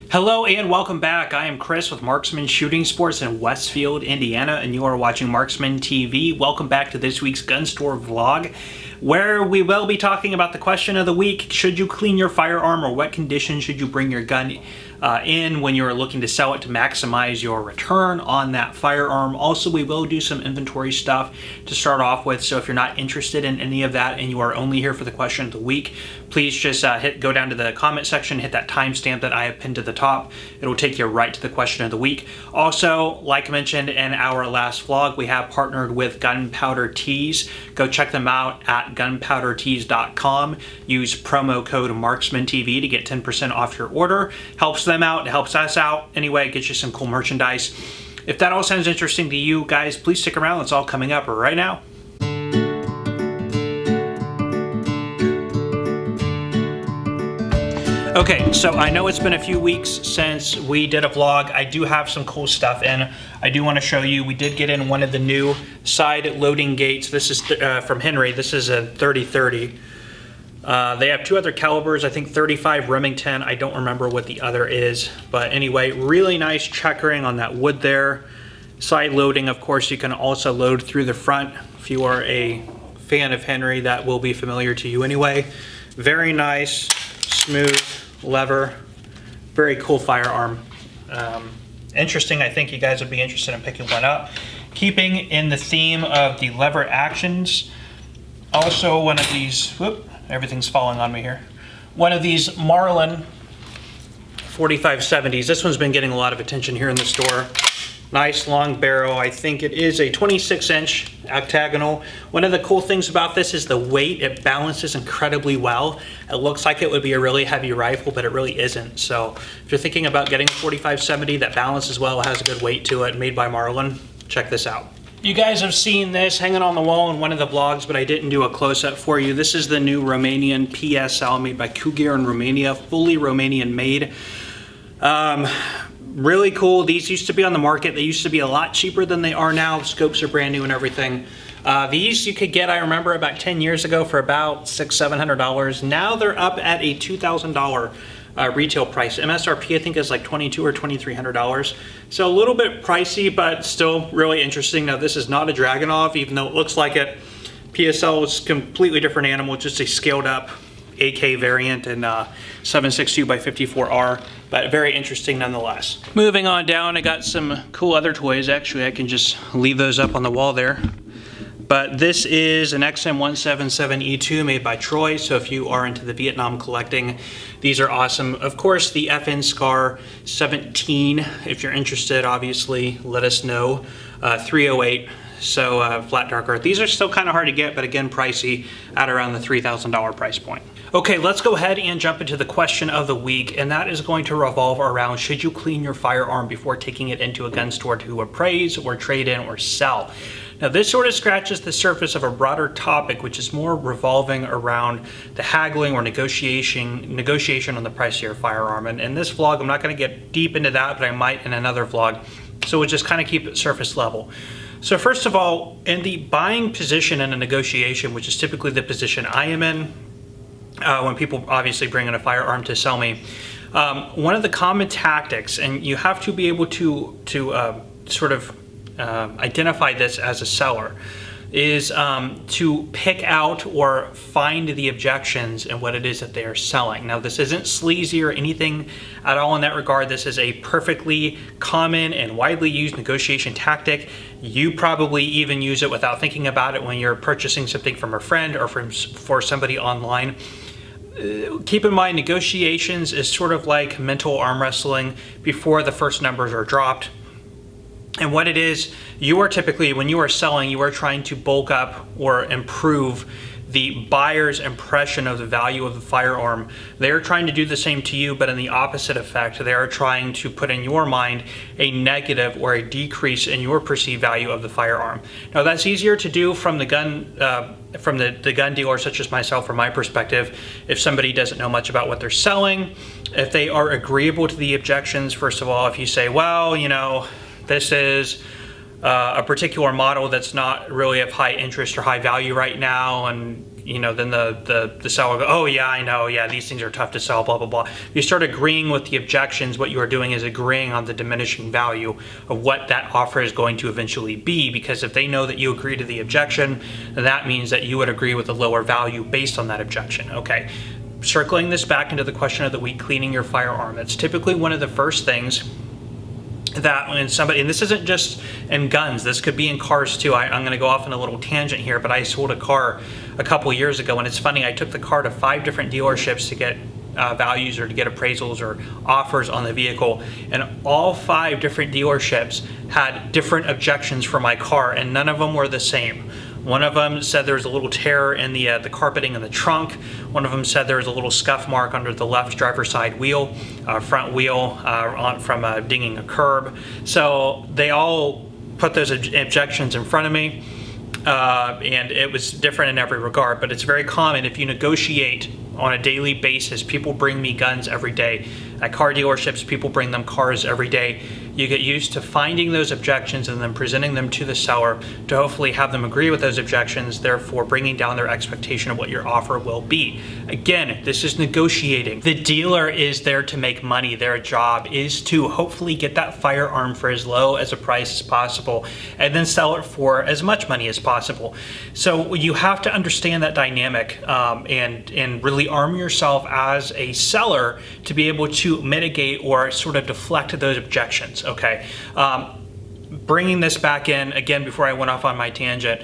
Hello and welcome back. I am Chris with Marksman Shooting Sports in Westfield, Indiana, and you are watching Marksman TV. Welcome back to this week's gun store vlog, where we will be talking about the question of the week: should you clean your firearm, or what condition should you bring your gun in when you're looking to sell it to maximize your return on that firearm? Also, we will do some inventory stuff to start off with, so if you're not interested in any of that and you are only here for the question of the week, please just go down to the comment section, hit that timestamp that I have pinned to the top. It'll take you right to the question of the week. Also, like mentioned in our last vlog, we have partnered with Gunpowder Tees. Go check them out at gunpowdertees.com. Use promo code MarksmanTV to get 10% off your order. Helps them out, it helps us out. Anyway, it gets you some cool merchandise. If that all sounds interesting to you guys, please stick around. It's all coming up right now. Okay, so I know it's been a few weeks since we did a vlog. I do have some cool stuff in. I do want to show you. We did get in one of the new side loading gates. This is from Henry. This is a 30-30. They have two other calibers, I think 35 Remington. I don't remember what the other is. But anyway, really nice checkering on that wood there. Side loading, of course, you can also load through the front. If you are a fan of Henry, that will be familiar to you anyway. Very nice, smooth lever, very cool firearm. Interesting. I think you guys would be interested in picking one up. Keeping in the theme of the lever actions, also one of these, whoop, everything's falling on me here. One of these Marlin 4570s. This one's been getting a lot of attention here in the store. Nice long barrel. I think it is a 26-inch octagonal. One of the cool things about this is the weight. It balances incredibly well. It looks like it would be a really heavy rifle, but it really isn't. So if you're thinking about getting a 4570 that balances well, has a good weight to it, made by Marlin, check this out. You guys have seen this hanging on the wall in one of the vlogs, but I didn't do a close-up for you. This is the new Romanian PSL made by Cougar in Romania, fully Romanian made. Really cool. These used to be on the market. They used to be a lot cheaper than they are now. Scopes are brand new and everything. These you could get, I remember, about 10 years ago for about $600-700. Now they're up at a $2,000 retail price. MSRP I think is like $2,200 or $2,300. So a little bit pricey, but still really interesting. Now this is not a Dragunov, even though it looks like it. PSL is a completely different animal, just a scaled up AK variant and 7.62x54R, but very interesting nonetheless. Moving on down, I got some cool other toys. Actually, I can just leave those up on the wall there. But this is an XM177E2 made by Troy, so if you are into the Vietnam collecting, these are awesome. Of course, the FN Scar 17, if you're interested, obviously, let us know. 308. So flat dark earth. These are still kind of hard to get, but again, pricey at around the $3,000 price point. Okay, let's go ahead and jump into the question of the week, and that is going to revolve around: should you clean your firearm before taking it into a gun store to appraise or trade in or sell? Now, this sort of scratches the surface of a broader topic, which is more revolving around the haggling or negotiation on the price of your firearm. And in this vlog, I'm not going to get deep into that, but I might in another vlog. So we'll just kind of keep it surface level. So first of all, in the buying position in a negotiation, which is typically the position I am in, when people obviously bring in a firearm to sell me, one of the common tactics, and you have to be able to sort of identify this as a seller, is to pick out or find the objections in what it is that they are selling. Now, this isn't sleazy or anything at all in that regard. This is a perfectly common and widely used negotiation tactic. You probably even use it without thinking about it when you're purchasing something from a friend or for somebody online. Keep in mind, negotiations is sort of like mental arm wrestling before the first numbers are dropped. And what it is, you are typically, when you are selling, you are trying to bulk up or improve the buyer's impression of the value of the firearm. They are trying to do the same to you, but in the opposite effect. They are trying to put in your mind a negative or a decrease in your perceived value of the firearm. Now, that's easier to do from the gun dealer, such as myself, from my perspective. If somebody doesn't know much about what they're selling, if they are agreeable to the objections, first of all, if you say, well, you know, this is a particular model that's not really of high interest or high value right now, and then the seller will go, oh yeah, I know, yeah, these things are tough to sell, blah, blah, blah. If you start agreeing with the objections, what you are doing is agreeing on the diminishing value of what that offer is going to eventually be, because if they know that you agree to the objection, then that means that you would agree with a lower value based on that objection. Okay, circling this back into the question of the week, cleaning your firearm. That's typically one of the first things that when somebody, and this isn't just in guns, this could be in cars too. I'm going to go off on a little tangent here, but I sold a car a couple years ago, and it's funny, I took the car to 5 different dealerships to get values or to get appraisals or offers on the vehicle, and all 5 different dealerships had different objections for my car, and none of them were the same. One of them said there was a little tear in the carpeting in the trunk. One of them said there was a little scuff mark under the left driver's side wheel, front wheel, from dinging a curb. So they all put those objections in front of me, and it was different in every regard. But it's very common if you negotiate on a daily basis. People bring me guns every day. At car dealerships, people bring them cars every day. You get used to finding those objections and then presenting them to the seller to hopefully have them agree with those objections, therefore bringing down their expectation of what your offer will be. Again, this is negotiating. The dealer is there to make money. Their job is to hopefully get that firearm for as low as a price as possible and then sell it for as much money as possible. So you have to understand that dynamic and really arm yourself as a seller to be able to mitigate or sort of deflect those objections. Okay, bringing this back in again before I went off on my tangent,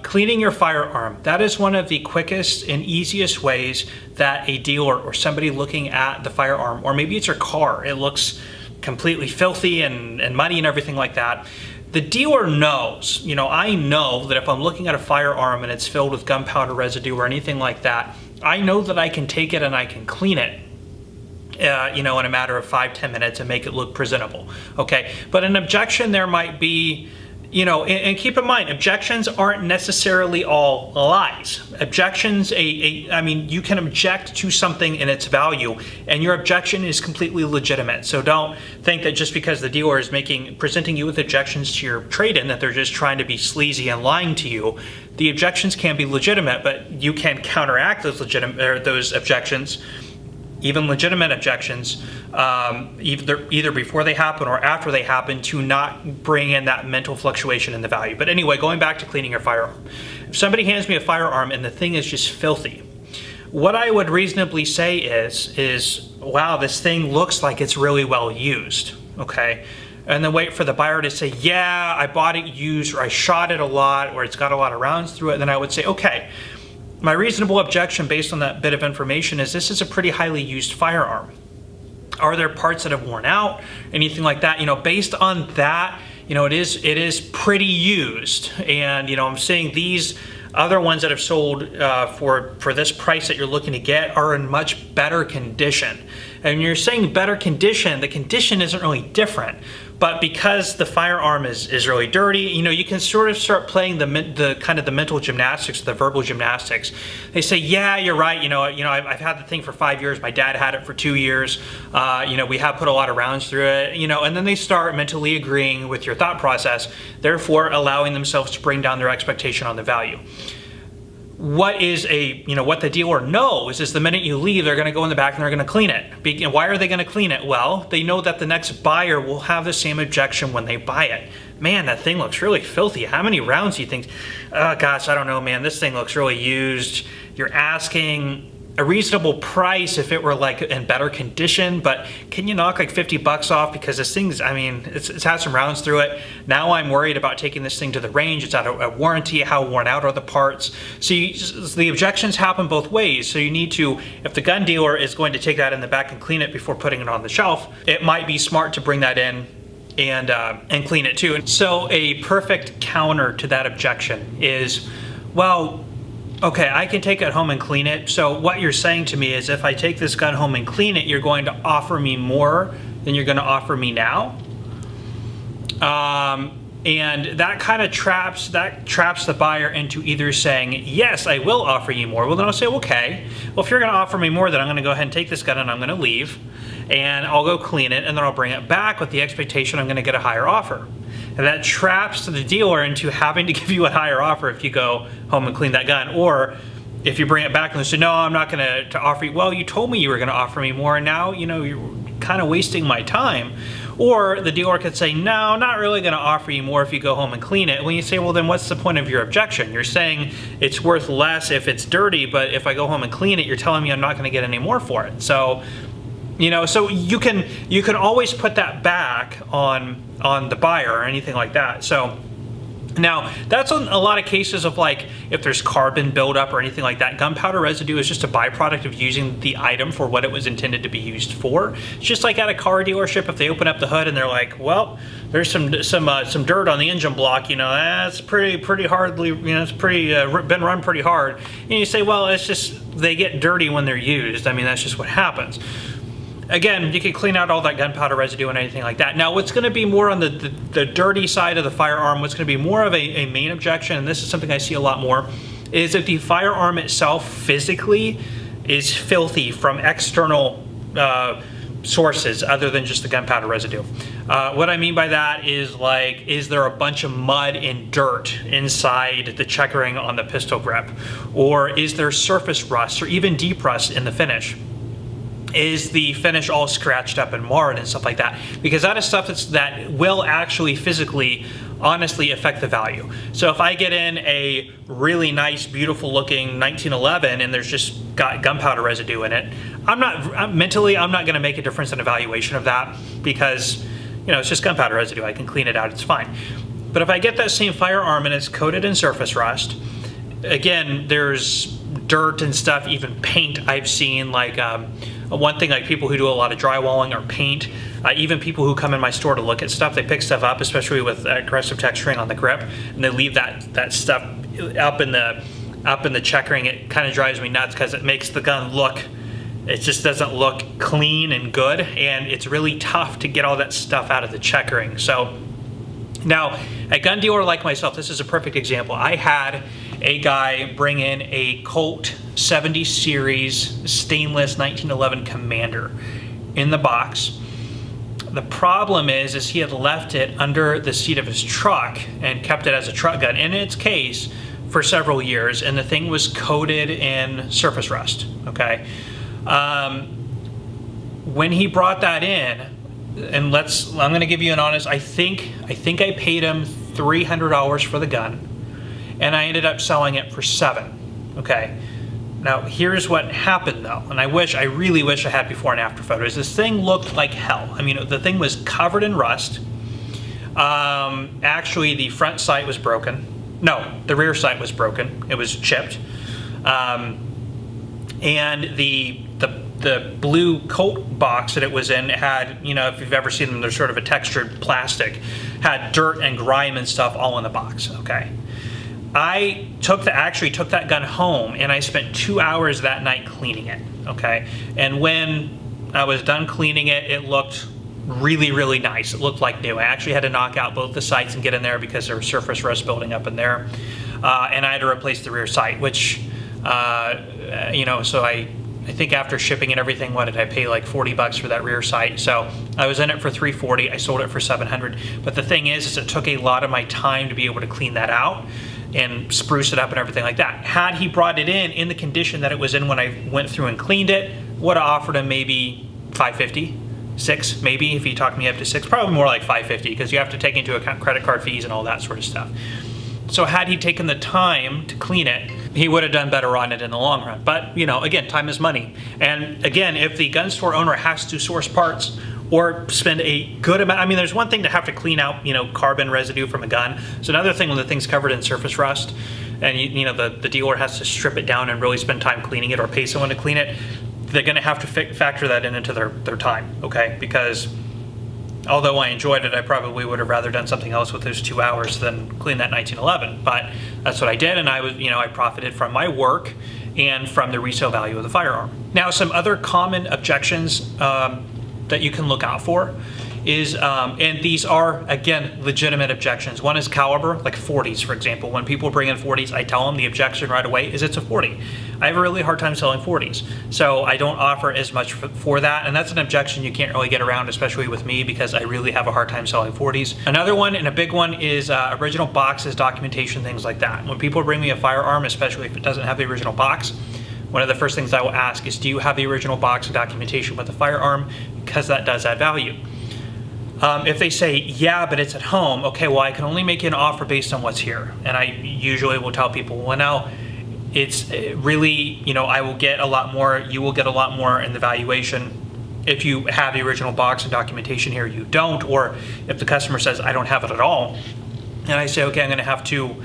cleaning your firearm. That is one of the quickest and easiest ways that a dealer or somebody looking at the firearm, or maybe it's your car, it looks completely filthy and muddy and everything like that. The dealer knows, I know that if I'm looking at a firearm and it's filled with gunpowder residue or anything like that, I know that I can take it and I can clean it in a matter of 5-10 minutes and make it look presentable. Okay, but an objection there might be, and keep in mind, objections aren't necessarily all lies. Objections, you can object to something in its value, and your objection is completely legitimate. So don't think that just because the dealer is presenting you with objections to your trade-in that they're just trying to be sleazy and lying to you. The objections can be legitimate, but you can counteract those objections, even legitimate objections, either before they happen or after they happen, to not bring in that mental fluctuation in the value. But anyway, going back to cleaning your firearm. If somebody hands me a firearm and the thing is just filthy, what I would reasonably say is, wow, this thing looks like it's really well used, okay? And then wait for the buyer to say, yeah, I bought it used, or I shot it a lot, or it's got a lot of rounds through it. Then I would say, okay, my reasonable objection based on that bit of information is this is a pretty highly used firearm. Are there parts that have worn out? Anything like that? Based on that, it is pretty used. And, I'm saying these other ones that have sold for this price that you're looking to get are in much better condition. And you're saying better condition, the condition isn't really different. But because the firearm is really dirty, you can sort of start playing the kind of the mental gymnastics, the verbal gymnastics. They say, yeah, you're right. I've had the thing for 5 years. My dad had it for 2 years. We have put a lot of rounds through it. And then they start mentally agreeing with your thought process, therefore allowing themselves to bring down their expectation on the value. What the dealer knows is the minute you leave, they're going to go in the back and they're going to clean it. Why are they going to clean it? Well, they know that the next buyer will have the same objection when they buy it. Man, that thing looks really filthy. How many rounds do you think? Oh gosh, I don't know, man. This thing looks really used. You're asking a reasonable price if it were like in better condition, but can you knock like $50 off because this thing's, it's had some rounds through it. Now I'm worried about taking this thing to the range. It's out of warranty. How worn out are the parts? So the objections happen both ways. So you need to, if the gun dealer is going to take that in the back and clean it before putting it on the shelf, it might be smart to bring that in and clean it too. So a perfect counter to that objection is, well, okay, I can take it home and clean it. So what you're saying to me is if I take this gun home and clean it, you're going to offer me more than you're going to offer me now. And that kind of traps the buyer into either saying, yes, I will offer you more. Well, then I'll say, okay, well, if you're going to offer me more, then I'm going to go ahead and take this gun and I'm going to leave and I'll go clean it and then I'll bring it back with the expectation I'm going to get a higher offer. And that traps the dealer into having to give you a higher offer if you go home and clean that gun. Or if you bring it back and they say, no, I'm not going to offer you, well, you told me you were going to offer me more, and now, you know, you're kind of wasting my time. Or the dealer could say, no, not really going to offer you more if you go home and clean it. When you say, well, then what's the point of your objection? You're saying it's worth less if it's dirty, but if I go home and clean it, you're telling me I'm not going to get any more for it. So, you know, so you can always put that back on the buyer or anything like that. So now, that's on a lot of cases of like if there's carbon buildup or anything like that. Gunpowder residue is just a byproduct of using the item for what it was intended to be used for. It's just like at a car dealership, if they open up the hood and they're like, well, there's some dirt on the engine block, you know, that's pretty hardly, you know, it's been run pretty hard. And you say, well, it's just they get dirty when they're used. I mean, that's just what happens. Again, you can clean out all that gunpowder residue and anything like that. Now, what's going to be more on the dirty side of the firearm, what's going to be more of a main objection, and this is something I see a lot more, is if the firearm itself physically is filthy from external sources other than just the gunpowder residue. What I mean by that is, like, is there a bunch of mud and dirt inside the checkering on the pistol grip? Or is there surface rust or even deep rust in the finish? Is the finish all scratched up and marred and stuff like that? Because that is stuff that will actually physically, honestly affect the value. So if I get in a really nice, beautiful looking 1911 and there's just got gunpowder residue in it, I'm not going to make a difference in evaluation of that because, you know, it's just gunpowder residue. I can clean it out, it's fine. But if I get that same firearm and it's coated in surface rust, again, there's dirt and stuff, even paint I've seen, like one thing, like people who do a lot of drywalling or paint, even people who come in my store to look at stuff, they pick stuff up, especially with aggressive texturing on the grip, and they leave that stuff up in the checkering. It kind of drives me nuts because it makes the gun look, it just doesn't look clean and good, and it's really tough to get all that stuff out of the checkering. So now, a gun dealer like myself, this is a perfect example. I had a guy bring in a Colt 70 series stainless 1911 Commander in the box. The problem is he had left it under the seat of his truck and kept it as a truck gun in its case for several years, and the thing was coated in surface rust, okay? When he brought that in, and I'm gonna give you an honest, I think I paid him $300 for the gun, and I ended up selling it for $7, okay? Now, here's what happened though, and I really wish I had before and after photos. This thing looked like hell. I mean, the thing was covered in rust. Actually, the front sight was broken. No, the rear sight was broken. It was chipped. And the blue Colt box that it was in had, you know, if you've ever seen them, they're sort of a textured plastic, had dirt and grime and stuff all in the box, okay? I actually took that gun home and I spent 2 hours that night cleaning it, okay? And when I was done cleaning it, it looked really, really nice. It looked like new. I actually had to knock out both the sights and get in there because there was surface rust building up in there. And I had to replace the rear sight, which, you know, so I think after shipping and everything, what did I pay, like $40 for that rear sight? So I was in it for $340. I sold it for $700. But the thing is it took a lot of my time to be able to clean that out and spruce it up and everything like that. Had he brought it in the condition that it was in when I went through and cleaned it, would have offered him maybe $550, $6 maybe, if he talked me up to $6, probably more like $550 because you have to take into account credit card fees and all that sort of stuff. So had he taken the time to clean it, he would have done better on it in the long run. But, you know, again, time is money. And again, if the gun store owner has to source parts or spend a good amount, I mean, there's one thing to have to clean out, you know, carbon residue from a gun. It's another thing when the thing's covered in surface rust and, you know, the dealer has to strip it down and really spend time cleaning it or pay someone to clean it. They're gonna have to factor that into their time, okay? Because although I enjoyed it, I probably would have rather done something else with those 2 hours than clean that 1911. But that's what I did, and I was, you know, I profited from my work and from the resale value of the firearm. Now, some other common objections that you can look out for is, and these are, again, legitimate objections. One is caliber, like 40s, for example. When people bring in 40s, I tell them the objection right away is it's a 40. I have a really hard time selling 40s. So I don't offer as much for that. And that's an objection you can't really get around, especially with me, because I really have a hard time selling 40s. Another one, and a big one, is original boxes, documentation, things like that. When people bring me a firearm, especially if it doesn't have the original box, one of the first things I will ask is, do you have the original box and documentation with the firearm? Because that does add value. If they say, yeah, but it's at home, okay, well, I can only make you an offer based on what's here. And I usually will tell people, well, now it's really, I will get a lot more, you will get a lot more in the valuation if you have the original box and documentation here, you don't, or if the customer says, I don't have it at all, and I say, okay, I'm gonna have to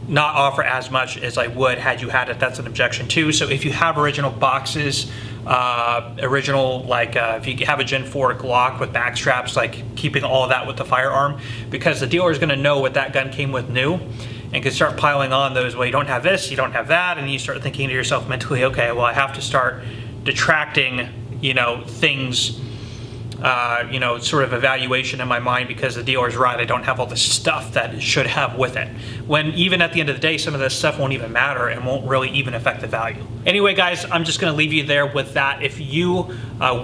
not offer as much as I would had you had it, that's an objection too. So if you have original boxes, original, like if you have a Gen 4 Glock with back straps, like keeping all of that with the firearm, because the dealer is going to know what that gun came with new and can start piling on those, well, you don't have this, you don't have that, and you start thinking to yourself mentally, okay, well, I have to start detracting, things, sort of evaluation in my mind, because the dealer's right, I don't have all the stuff that it should have with it. When even at the end of the day, some of this stuff won't even matter and won't really even affect the value. Anyway, guys, I'm just gonna leave you there with that. If you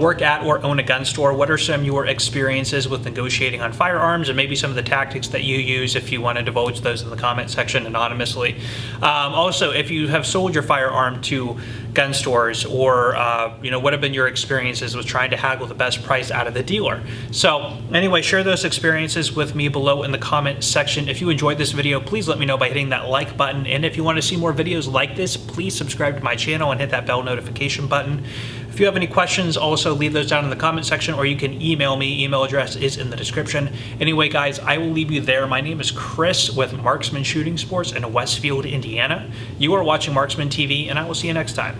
work at or own a gun store, what are some of your experiences with negotiating on firearms, and maybe some of the tactics that you use, if you wanna divulge those in the comment section anonymously. Also, if you have sold your firearm to gun stores, or what have been your experiences with trying to haggle the best price out of the dealer. So anyway, share those experiences with me below in the comment section. If you enjoyed this video, please let me know by hitting that like button, and if you want to see more videos like this, please subscribe to my channel and hit that bell notification button. If you have any questions, also leave those down in the comment section, or you can email me. Email address is in the description. Anyway, guys, I will leave you there. My name is Chris with Marksman Shooting Sports in Westfield, Indiana. You are watching Marksman TV, and I will see you next time.